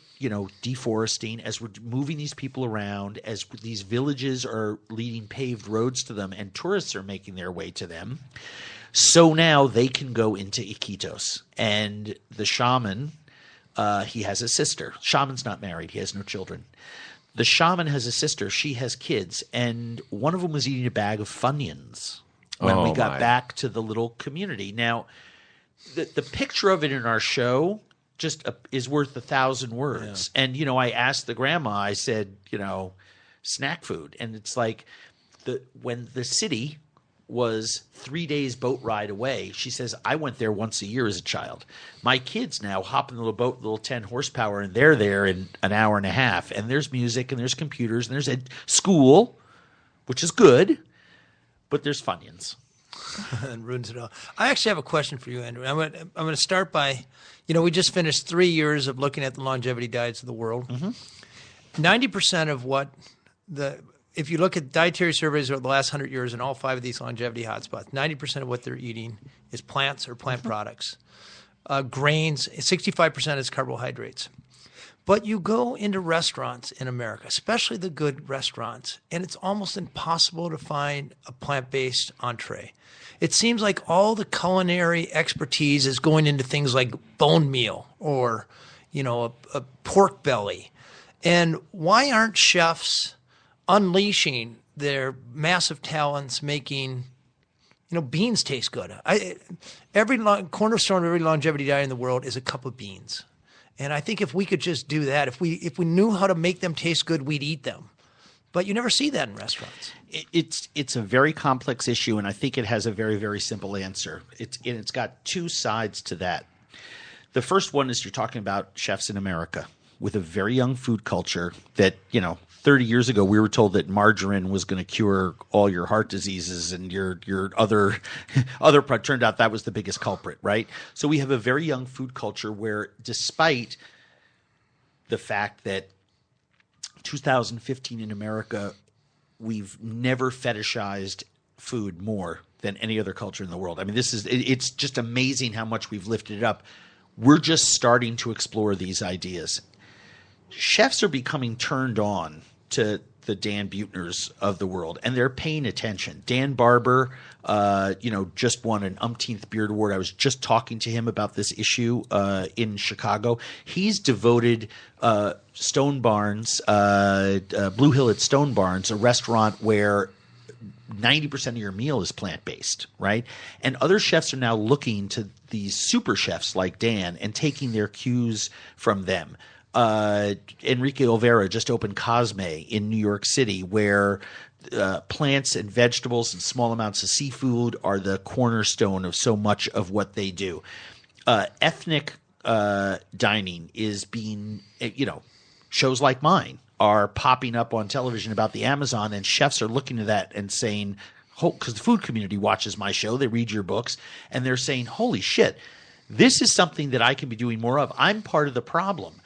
deforesting, as we're moving these people around, as these villages are leading paved roads to them and tourists are making their way to them, so now they can go into Iquitos. And the shaman, he has a sister. Shaman's not married. He has no children. The shaman has a sister. She has kids. And one of them was eating a bag of Funyuns when we got back to the little community. Now, the picture of it in our show just is worth 1,000 words. Yeah. And, I asked the grandma, I said, snack food. And it's like when the city was 3 days boat ride away, she says, I went there once a year as a child. My kids now hop in the little boat, little 10 horsepower, and they're there in an hour and a half. And there's music, and there's computers, and there's school, which is good, but there's Funyuns. And ruins it all. I actually have a question for you, Andrew. I'm going to start by, we just finished 3 years of looking at the longevity diets of the world. 90% of if you look at dietary surveys over the last 100 years in all 5 of these longevity hotspots, 90% of what they're eating is plants or plant products. Grains, 65% is carbohydrates. But you go into restaurants in America, especially the good restaurants, and it's almost impossible to find a plant-based entree. It seems like all the culinary expertise is going into things like bone meal or, a pork belly. And why aren't chefs unleashing their massive talents making, beans taste good? Every cornerstone of every longevity diet in the world is a cup of beans. And I think if we could just do that, if we knew how to make them taste good, we'd eat them. But you never see that in restaurants. It's a very complex issue, and I think it has a very, very simple answer. It's got 2 sides to that. The first one is you're talking about chefs in America with a very young food culture that, 30 years ago we were told that margarine was going to cure all your heart diseases and your other turned out that was the biggest culprit, right? So we have a very young food culture where despite the fact that 2015 in America, we've never fetishized food more than any other culture in the world. I mean, it's just amazing how much we've lifted it up. We're just starting to explore these ideas. Chefs are becoming turned on to the Dan Buetners of the world, and they're paying attention. Dan Barber, just won an umpteenth Beard Award. I was just talking to him about this issue in Chicago. He's devoted Stone Barns, Blue Hill at Stone Barns, a restaurant where 90% of your meal is plant-based, right? And other chefs are now looking to these super chefs like Dan and taking their cues from them. Enrique Olvera just opened Cosme in New York City, where plants and vegetables and small amounts of seafood are the cornerstone of so much of what they do. Ethnic dining is being, shows like mine are popping up on television about the Amazon, and chefs are looking at that and saying, because the food community watches my show, they read your books, and they're saying, holy shit, this is something that I can be doing more of. I'm part of the problem.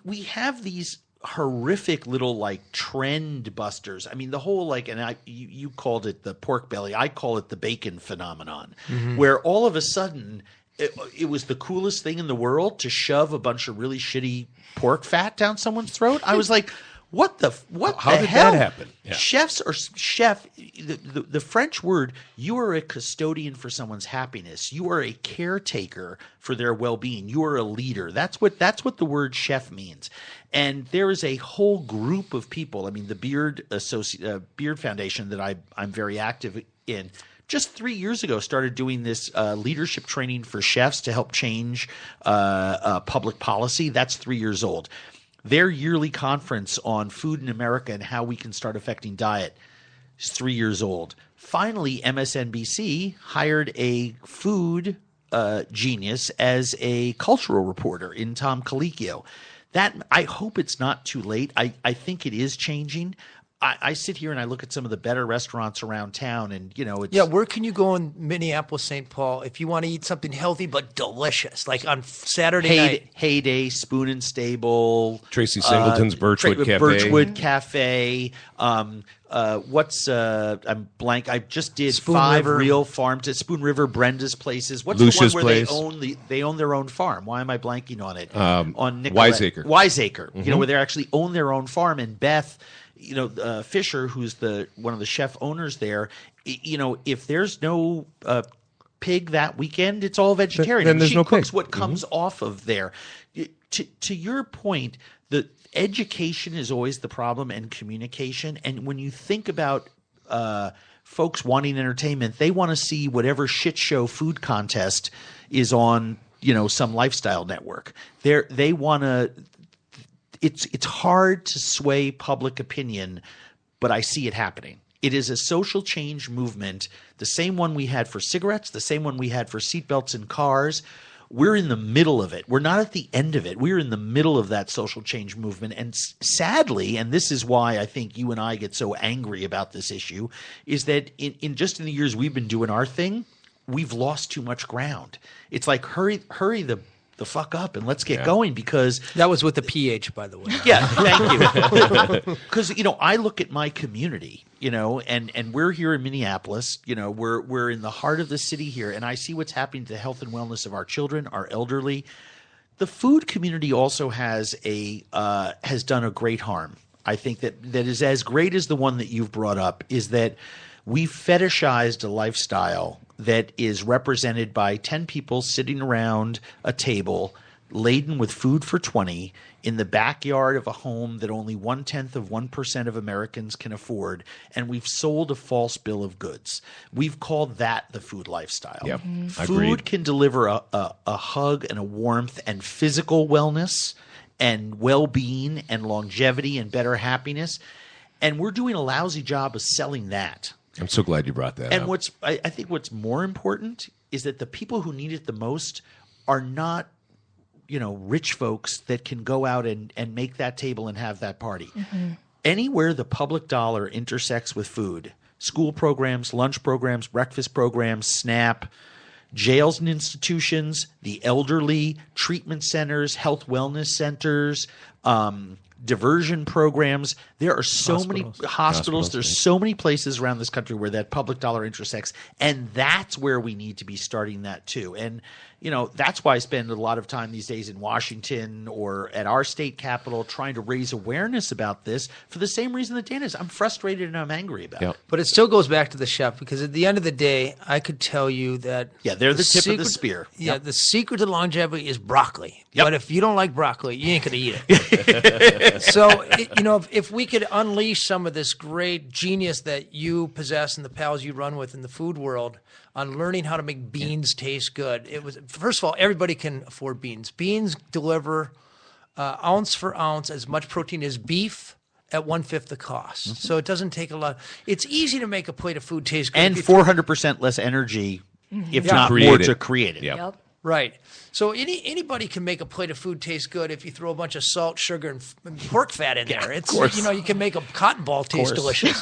We have these horrific little like trend busters. I mean, the whole like, and you called it the pork belly. I call it the bacon phenomenon, where all of a sudden it was the coolest thing in the world to shove a bunch of really shitty pork fat down someone's throat. I was like, what the How did hell? that happen? Yeah. Chef, the French word, you are a custodian for someone's happiness. You are a caretaker for their well-being. You are a leader. That's what the word chef means. And there is a whole group of people. I mean, the Beard Foundation that I'm very active in, just 3 years ago started doing this leadership training for chefs to help change public policy. That's 3 years old. Their yearly conference on food in America and how we can start affecting diet is 3 years old. Finally, MSNBC hired a food genius as a cultural reporter in Tom Colicchio. That, I hope it's not too late. I think it is changing. I sit here and I look at some of the better restaurants around town, and it's where can you go in Minneapolis, St. Paul, if you want to eat something healthy but delicious, like on Saturday night? Heyday, Spoon and Stable, Tracy Singleton's Birchwood Cafe. Birchwood Cafe. I'm blank. I just did Spoon 5 River. real farms at Spoon River, Brenda's Places. What's Lucia's the one where Place. they own their own farm? Why am I blanking on it? On Nicollet. Wiseacre. Wiseacre. Where they actually own their own farm. And Beth, Fisher, who's one of the chef owners there, if there's no pig that weekend, it's all vegetarian. Then there's she no cooks pig. what comes off of there. To your point, the education is always the problem, and communication. And when you think about folks wanting entertainment, they want to see whatever shit show food contest is on some lifestyle network. They want to. It's hard to sway public opinion, but I see it happening. It is a social change movement, the same one we had for cigarettes, the same one we had for seatbelts in cars. We're in the middle of it. We're not at the end of it. We're in the middle of that social change movement. And sadly, and this is why I think you and I get so angry about this issue, is that in the years we've been doing our thing, we've lost too much ground. It's like hurry the fuck up and let's get going, because That was with the PH, by the way. yeah, thank you. Because I look at my community, and we're here in Minneapolis. We're in the heart of the city here, and I see what's happening to the health and wellness of our children, our elderly. The food community also has done a great harm. I think that is as great as the one that you've brought up, is that we've fetishized a lifestyle that is represented by 10 people sitting around a table laden with food for 20 in the backyard of a home that only 0.1% of Americans can afford, and we've sold a false bill of goods. We've called that the food lifestyle. Yep. Food Agreed. can deliver a hug and a warmth and physical wellness and well-being and longevity and better happiness, and we're doing a lousy job of selling that. I'm so glad you brought that And up. I think what's more important is that the people who need it the most are not, rich folks that can go out and make that table and have that party. Anywhere the public dollar intersects with food, school programs, lunch programs, breakfast programs, SNAP, jails and institutions, the elderly, treatment centers, health wellness centers, diversion programs. There are so many hospitals. There's so many places around this country where that public dollar intersects, and that's where we need to be starting that too. And that's why I spend a lot of time these days in Washington or at our state capitol trying to raise awareness about this for the same reason that Dan is. I'm frustrated and I'm angry about it. But it still goes back to the chef, because at the end of the day, I could tell you that They're the tip of the spear. Yeah, the secret to longevity is broccoli. Yep. But if you don't like broccoli, you ain't gonna eat it. So if we could unleash some of this great genius that you possess and the pals you run with in the food world on learning how to make beans taste good. First of all, everybody can afford beans. Beans deliver ounce for ounce as much protein as beef at 1/5 the cost. So it doesn't take a lot. It's easy to make a plate of food taste good. And 400% less energy, if not Create more, it. to create it. Yep. Yep. Right. So anybody can make a plate of food taste good if you throw a bunch of salt, sugar, and pork fat in there. It's you can make a cotton ball taste delicious.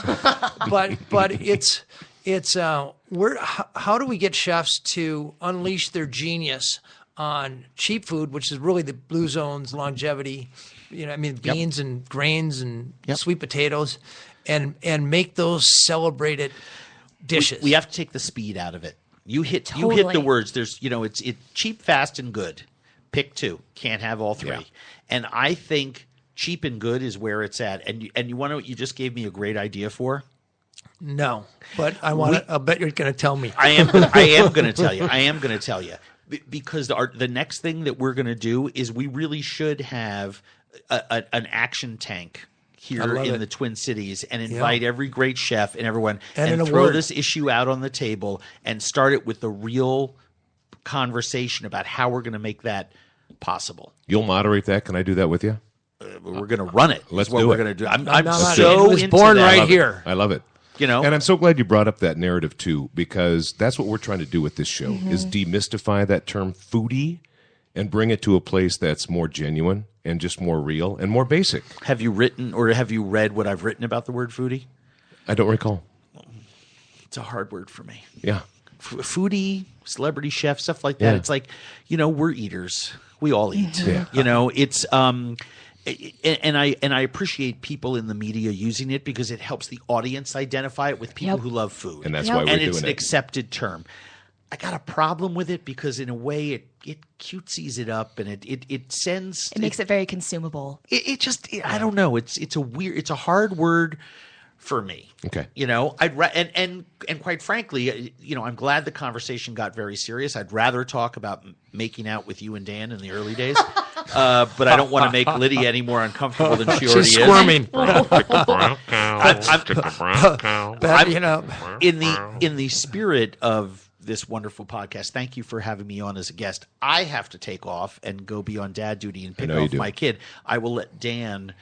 but it's how do we get chefs to unleash their genius on cheap food, which is really the Blue Zone's longevity beans and grains and Yep. sweet potatoes, and make those celebrated dishes. We have to take the speed out of it. You hit the Totally. words. There's it's cheap, fast, and good. Pick two. Can't have all three. Yeah. And I think cheap and good is where it's at. And you want to know what you just gave me a great idea for? No, but I'll bet you're going to tell me. I am going to tell you. I am going to tell you because the next thing that we're going to do is we really should have an action tank here love in it. the Twin Cities and invite every great chef and everyone And an throw award. this issue out on the table and start it with the real conversation about how we're going to make that possible. You'll moderate that. Can I do that with you? We're going to run it. Let's That's what do we're it. going to do. I'm not on so it. It was into born that. right I love it. here. I love it. You know, And I'm so glad you brought up that narrative too, because that's what we're trying to do with this show is Mm-hmm. demystify that term foodie and bring it to a place that's more genuine and just more real and more basic. have you written or have you read what I've written about the word foodie? I don't recall. It's a hard word for me. Yeah. Foodie, celebrity chef, stuff like that. Yeah. It's like, we're eaters. We all eat. Yeah. It's and I appreciate people in the media using it because it helps the audience identify it with people Yep. who love food. And that's Yep. why we're and doing it's an it. accepted term. I got a problem with it because in a way it cutesies it up and it sends It makes it very consumable. I don't know. It's a hard word for me. Okay. And quite frankly, I'm glad the conversation got very serious. I'd rather talk about making out with you and Dan in the early days, but I don't want to make Lydia any more uncomfortable than she already She's is. squirming. In the spirit of this wonderful podcast, thank you for having me on as a guest. I have to take off and go be on dad duty and pick know you off do. my kid. I will let Dan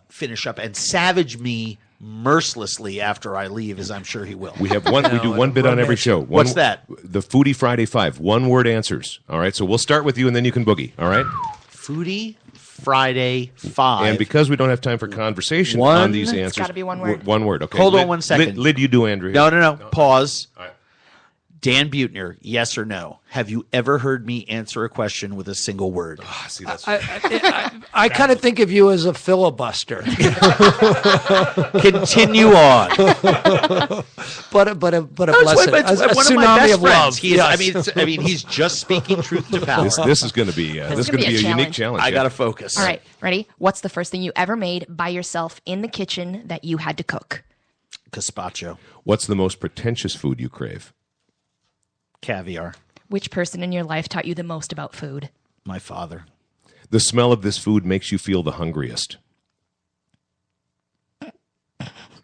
finish up and savage me mercilessly after I leave, as I'm sure he will. We have one. We do one bit on every show. What's that? The Foodie Friday 5. 1 word answers. All right. So we'll start with you, and then you can boogie. All right. Foodie Friday 5. And because we don't have time for conversation One- on these It's answers, gotta be one word. One word. Okay. Hold on Lyd- 1 second. Lyd, you do, Andrew. No. Pause. All right. Dan Buettner, yes or no? Have you ever heard me answer a question with a single word? See, that's I kind of think of you as a filibuster, Continue on. but a blessing, It's a one of my tsunami best of friends. love. He is, Yes. I mean, he's just speaking truth to power. this is going to be this is going to be a unique challenge. I yeah. got to focus. All right, ready? What's the first thing you ever made by yourself in the kitchen that you had to cook? Gazpacho, What's the most pretentious food you crave? caviar, Which person in your life taught you the most about food? my father. The smell of this food makes you feel the hungriest.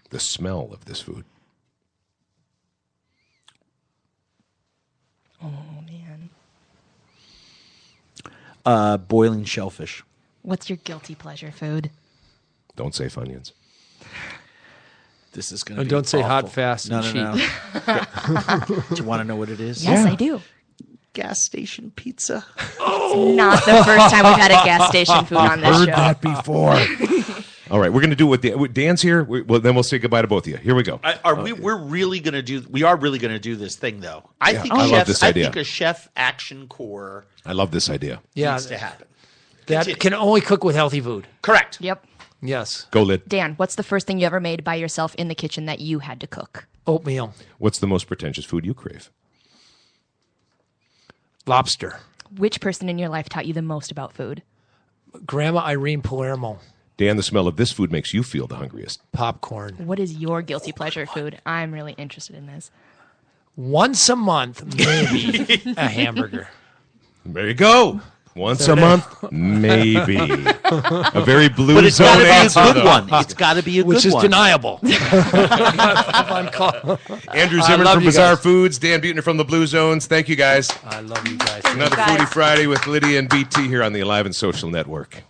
The smell of this food. Oh, man. Boiling shellfish. What's your guilty pleasure food? Don't say Funyuns. This is going to And be don't say awful. hot, fast, No, and no. Do you want to know what it is? Yes, I do. Gas station pizza. Not the first time we've had a gas station food on this show. before. All right, we're going to do it with Dan's here. Then we'll say goodbye to both of you. Here we go. We are really going to do this thing though. I think I love chefs, this I idea. think a chef action core I love this idea. Yeah, needs to happen. that Continue. can only cook with healthy food. Correct. Yep. Yes, Go, Lyd. Dan, what's the first thing you ever made by yourself in the kitchen that you had to cook? oatmeal, What's the most pretentious food you crave? lobster, Which person in your life taught you the most about food? Grandma Irene Palermo, Dan, the smell of this food makes you feel the hungriest. popcorn. What is your guilty pleasure food? I'm really interested in this. Once a month, maybe a hamburger. There you go. Once a month, maybe. A very blue But it's zone got to be a answer, good though. one. It's got to be a Which good is one. deniable. Andrew I Zimmern love from you Bizarre guys. Foods, Dan Buettner from the Blue Zones. Thank you, guys. I love you guys. Another guys. Foodie Friday with Lydia and BT here on the Alive and Social Network.